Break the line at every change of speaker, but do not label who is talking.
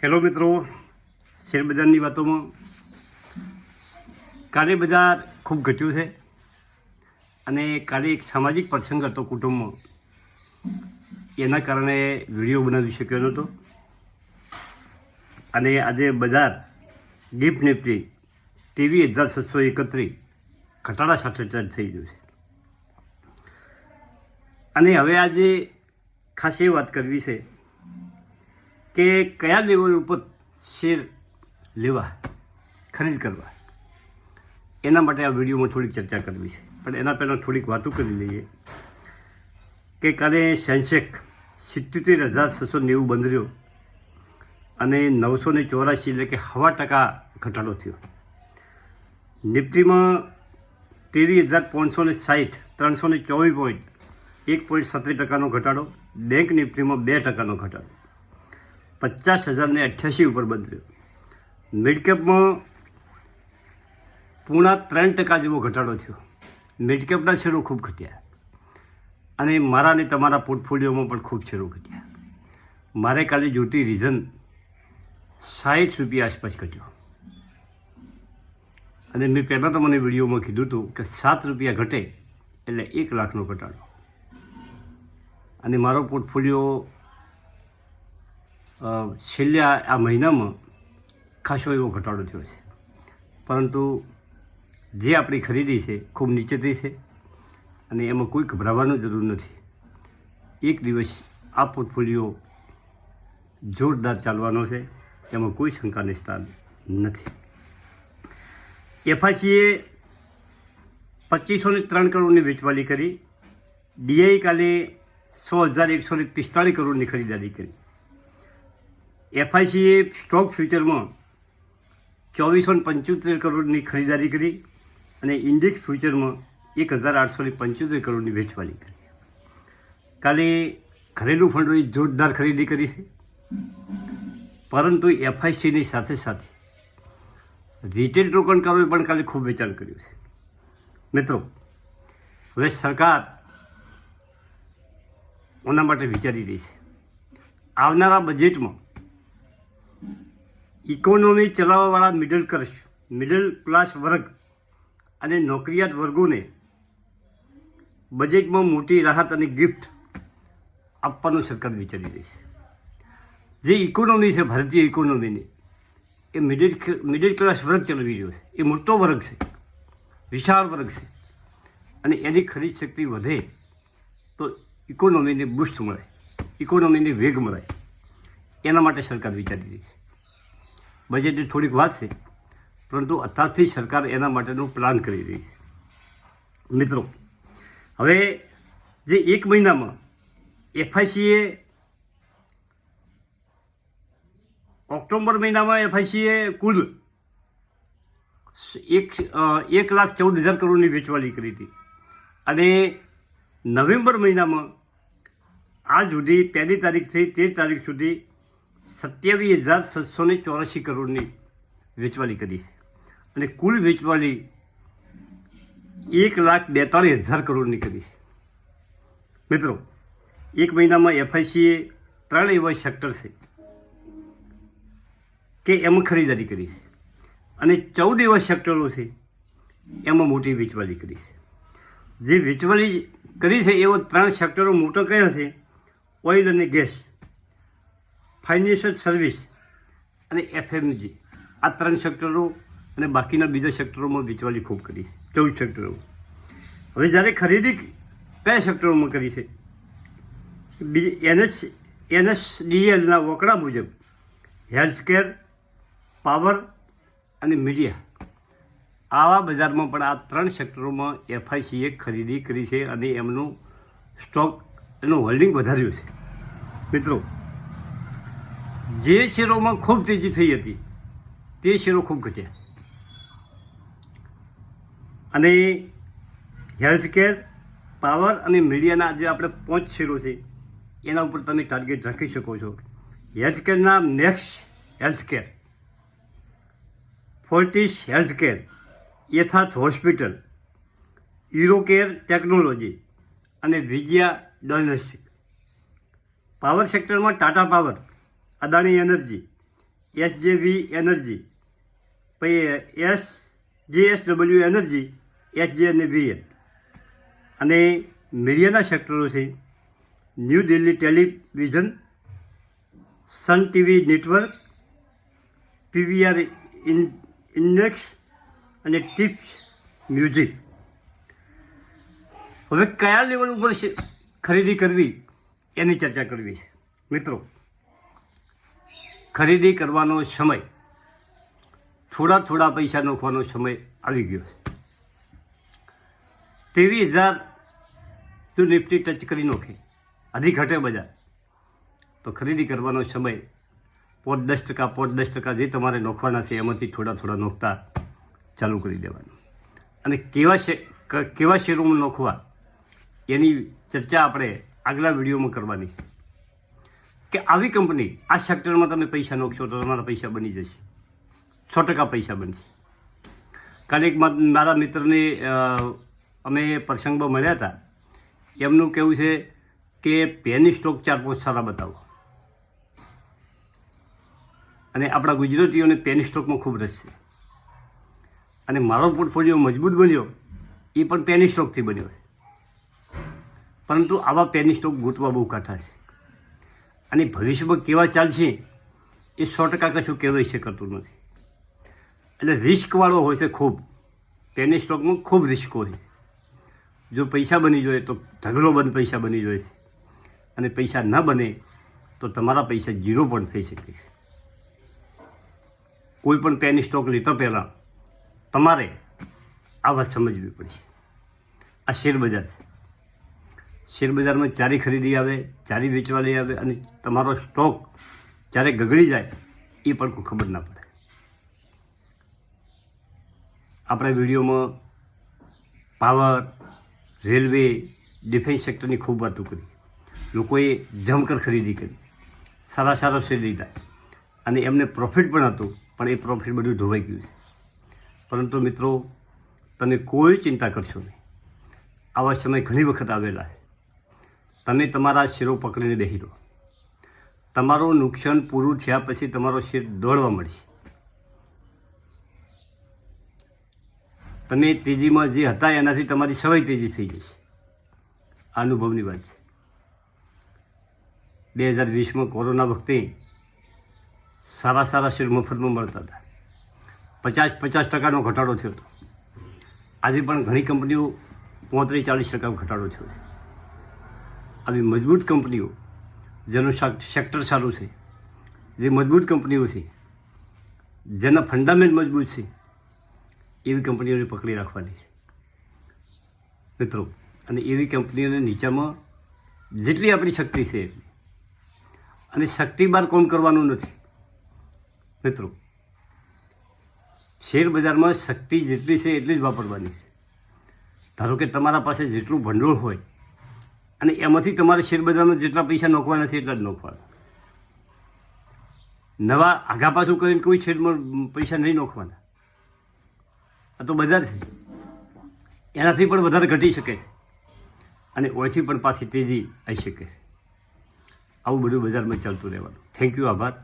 Hello મિત્રો, શેરબજારની વાતોમાં કાલે બજાર ખૂબ ઘટ્યું છે અને કાલે એક સામાજિક પ્રસંગ હતો કુટુંબમાં, એના કારણે વિડીયો બનાવી શક્યો નહોતો. અને આજે બજાર ગિફ્ટ નિફ્ટી 23,731 ઘટાડા સાથે ચાર્જ થઈ ગયું છે. અને હવે આજે ખાસ એ વાત કરવી છે કે કયા લેવલ ઉપર શેર લેવા, ખરીદ કરવા, એના માટે આ વિડીયોમાં થોડીક ચર્ચા કરવી છે. પણ એના પહેલાં થોડીક વાતો કરી લઈએ કે કાલે સેન્સેક્સ 77,690 બંધ રહ્યો અને 984 એટલે કે 0.5% ઘટાડો થયો. નિફ્ટીમાં 23,560 324 પોઈન્ટ 1.37% ઘટાડો. બેંક નિફ્ટીમાં 2% ઘટાડો, 50,088 ઉપર બંધ રહ્યો. મિડકેપમાં 3% જેવો ઘટાડો થયો. મિડકેપના શેરો ખૂબ ઘટ્યા અને મારા અને તમારા પોર્ટફોલિયોમાં પણ ખૂબ શેરો ઘટ્યા. મારે કાલે જોતી રીઝન 60 રૂપિયા આસપાસ ઘટ્યો અને મેં પહેલાં તો મને વિડીયોમાં કીધું હતું કે 7 રૂપિયા ઘટે એટલે 1 લાખનો ઘટાડો. અને મારો પોર્ટફોલિયો છેલ્લા આ મહિનામાં ખાસો એવો ઘટાડો થયો છે. પરંતુ જે આપણી ખરીદી છે ખૂબ નીચેથી છે અને એમાં કોઈ ગભરાવાની જરૂર નથી. એક દિવસ આ પોર્ટફોલિયો જોરદાર ચાલવાનો છે, એમાં કોઈ શંકાને સ્થાન નથી. એફઆઈસીએ 2503 કરોડની વેચવાલી કરી. ડીઆઈ કાલે 100,145 કરોડની ખરીદારી કરી. એફઆઈસીએ સ્ટોક ફ્યુચરમાં 2,475 કરોડની ખરીદારી કરી અને ઇન્ડેક્સ ફ્યુચરમાં 1,875 કરોડની વેચવાલી કરી. કાલે ઘરેલું ફંડોએ જોરદાર ખરીદી કરી છે, પરંતુ એફઆઈસીની સાથે સાથે રિટેલ રોકાણકારોએ પણ કાલે ખૂબ વેચાણ કર્યું છે. મિત્રો, હવે સરકાર ઓના માટે વિચારી રહી છે. આવનારા બજેટમાં ઇકોનોમી ચલાવવાવાળા મિડલ ક્લાસ વર્ગ અને નોકરિયાત વર્ગોને બજેટમાં મોટી રાહત અને ગિફ્ટ આપવાનું સરકાર વિચારી રહી છે. જે ઇકોનોમી છે ભારતીય ઇકોનોમીની, એ મિડલ ક્લાસ વર્ગ ચલાવી રહ્યો છે. એ મોટો વર્ગ છે, વિશાળ વર્ગ છે અને એની ખરીદ શક્તિ વધે તો ઇકોનોમીને બૂસ્ટ મળે, ઇકોનોમીને વેગ મળે. એના માટે સરકાર વિચારી રહી છે. બજેટની થોડીક વાત છે, પરંતુ અત્યારથી સરકાર એના માટેનો પ્લાન કરી રહી છે. મિત્રો, હવે જે એક મહિનામાં એફઆઈસીએ ઓક્ટોબર મહિનામાં એફઆઈસીએ કુલ 1,14,000 કરોડની વેચવાલી કરી હતી અને નવેમ્બર મહિનામાં આજ સુધી 1લી તારીખથી 13 તારીખ સુધી 27,784 કરોડની વેચવાલી કરી છે અને કુલ વેચવાલી 1,42,000 કરોડની કરી છે. મિત્રો, એક મહિનામાં એફઆઈસીએ 3 એવા સેક્ટર છે કે એમાં ખરીદારી કરી છે અને 14 એવા સેક્ટરો છે એમાં મોટી વેચવાલી કરી છે. જે વેચવાલી કરી છે એવો 3 સેક્ટરો મોટો કયા છે? ઓઇલ અને ગેસ, ફાઇનાન્શિયલ સર્વિસ અને એફએમજી. આ 3 સેક્ટરો અને બાકીના બીજા સેક્ટરોમાં વેચવાલી ખૂબ કરી છે, 14 સેક્ટરો. હવે જ્યારે ખરીદી કયા સેક્ટરોમાં કરી છે? NSDLના વકડા મુજબ હેલ્થકેર, પાવર અને મીડિયા, આવા બજારમાં પણ આ 3 સેક્ટરોમાં એફઆઈસીએ ખરીદી કરી છે અને એમનું સ્ટોક, એનું હોલ્ડિંગ વધાર્યું છે. મિત્રો, જે શેરોમાં ખૂબ તેજી થઈ હતી તે શેરો ખૂબ ઘટ્યા અને હેલ્થકેર, પાવર અને મીડિયાના જે આપણે 5 શેરો છે એના ઉપર તમે ટાર્ગેટ રાખી શકો છો. હેલ્થકેરના નેક્સ્ટ હેલ્થકેર, ફોર્ટિસ હેલ્થકેર, યથાર્થ હોસ્પિટલ, યુરોકેર ટેકનોલોજી અને વિજયા ડાયગ્નોસ્ટિક. પાવર સેક્ટરમાં Tata power, Adani energy, SJV energy, પછી JSW એનર્જી, SJ અને VN. અને મીડિયાના સેક્ટરો છે ન્યૂ દિલ્હી ટેલિવિઝન, સન ટીવી નેટવર્ક, PVR ઇન્ડેક્સ અને ટિપ્સ મ્યુઝિક. હવે કયા લેવલ ઉપર ખરીદી કરવી એની ચર્ચા કરવી છે. મિત્રો, ખરીદી કરવાનો સમય, થોડા પૈસા નાખવાનો સમય આવી ગયો છે. 23,000 જો નિફ્ટી ટચ કરી નાખે, હજી ઘટે બજાર, તો ખરીદી કરવાનો સમય 5-10% જે તમારે નોખવાના છે એમાંથી થોડા નોખતા ચાલુ કરી દેવાનું. અને કેવા શેરોમાં નોખવા એની ચર્ચા આપણે આગલા વિડીયોમાં કરવાની છે. કે આવી કંપની, આ સેક્ટરમાં તમે પૈસા નોખશો તો તમારા પૈસા બની જશે, 100% પૈસા બનશે. કાલે એક મારા મિત્રને અમે પ્રસંગમાં મળ્યા હતા. એમનું કહેવું છે કે પેની સ્ટોક 4-5 સારા બતાવો. અને આપણા ગુજરાતીઓને પેની સ્ટોકમાં ખૂબ રસ છે. અને મારો પોર્ટફોલિયો મજબૂત બન્યો એ પણ પેની સ્ટોકથી બન્યો છે. પરંતુ આવા પેની સ્ટોક ગોતવા બહુ કાઠા છે. અને ભવિષ્યમાં કેવા ચાલશે એ 100% કશું કહેવાય શકતું નથી. એટલે રિસ્કવાળો હોય છે ખૂબ. પેની સ્ટોકમાં ખૂબ રિસ્ક હોય. જો પૈસા બની જોઈએ તો ઢગલો બંધ પૈસા બની જોઈએ છે. અને પૈસા ન બને તો તમારા પૈસા 0 પણ થઈ શકે છે. કોઈ પણ પેની સ્ટોક લેતા પહેલાં તમારે આ વાત સમજવી પડશે. આ શેરબજાર છે. શેરબજારમાં ચારી ખરીદી આવે, ચારી વેચવાલી આવે, અને તમારો સ્ટોક જ્યારે ગગડી જાય એ પણ કોઈ ખબર ના પડે. આપણા વિડીયોમાં પાવર, રેલવે, ડિફેન્સ સેક્ટરની ખૂબ વાતો કરી. લોકોએ જમકર ખરીદી કરી, સારા શેર લીધા, અને એમને પ્રોફિટ પણ હતું, પણ એ પ્રોફિટ બધું ધોવાઈ ગયું છે. પરંતુ મિત્રો, તમે કોઈ ચિંતા કરશો નહીં. આવા સમય ઘણી વખત આવેલા છે. તમે તમારા શેરો પકડીને બેસી રહો. તમારું નુકસાન પૂરું થયા પછી તમારો શેર દોડવા મળશે. તમે તેજીમાં જે હતા એનાથી તમારી સવાઈ તેજી થઈ જશે. આ અનુભવની વાત છે. 2020માં કોરોના વખતે સારા શેર મફતમાં મળતા હતા. 50% ઘટાડો થયો હતો. આજે પણ ઘણી કંપનીઓ 35-40% ઘટાડો થયો છે. આવી મજબૂત કંપનીઓ જેનું સેક્ટર સારું છે, જે મજબૂત કંપનીઓ છે, જેના ફંડામેન્ટ મજબૂત છે, એવી કંપનીઓને પકડી રાખવાની છે મિત્રો. અને એવી કંપનીઓને નીચામાં જેટલી આપણી શક્તિ છે એટલી. અને શક્તિ બહાર કોમ કરવાનું નથી મિત્રો. શેર બજારમાં શક્તિ જેટલી છે એટલી જ વાપરવાની છે. ધારો કે તમારા પાસે જેટલું ભંડોળ હોય અને એમાંથી તમારે શેર બજારમાં જેટલા પૈસા નોખવાના છે એટલા જ નોખવાના. નવા આઘા પાછું કરીને કોઈ શેરમાં પૈસા નહીં નોખવાના. આ તો બજાર છે. એનાથી પણ વધારે ઘટી શકે છે, અને ઓછી પણ પાછી તેજી આવી શકે છે. આવું બધું બજારમાં ચાલતું રહેવાનું. થેન્ક યુ, આભાર.